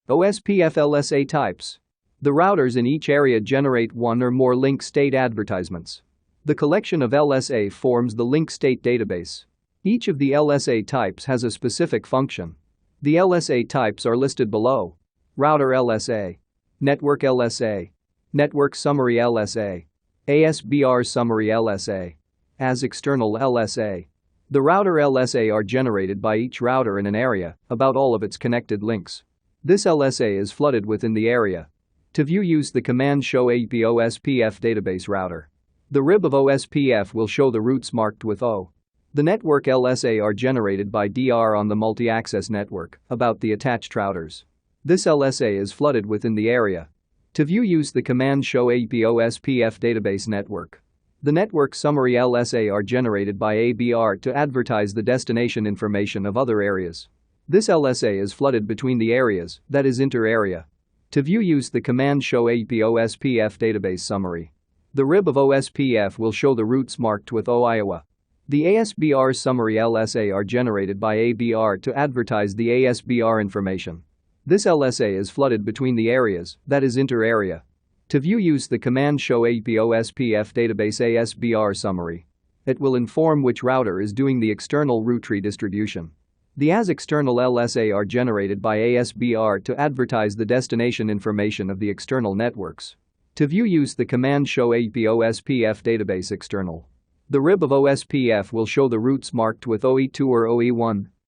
Ospf LSA types. The routers in each area generate one or more link state advertisements. The collection of LSA forms the link state database. Each of the LSA types has a specific function. The LSA types are listed below. Router LSA, Network LSA, Network Summary LSA, ASBR Summary LSA. As external LSA. The router LSA are generated by each router in an area about all of its connected links. This LSA is flooded within the area. To view, use the command show AP Ospf database router. The RIB of Ospf will show the routes marked with O. The network LSA are generated by DR on the multi-access network about the attached routers. This LSA is flooded within the area. To view, use the command show AP Ospf database network. The network summary LSA are generated by ABR to advertise the destination information of other areas. This LSA is flooded between the areas, that is inter-area. To view, use the command show AP Ospf database summary. The RIB of Ospf will show the routes marked with O Iowa. The ASBR summary LSA are generated by ABR to advertise the ASBR information. This LSA is flooded between the areas, that is inter-area. To view, use the command show AP Ospf database ASBR summary. It will inform which router is doing the external route tree distribution. The as external LSA are generated by ASBR to advertise the destination information of the external networks. To view, use the command show AP Ospf database external. The RIB of Ospf will show the routes marked with OE2 or OE1.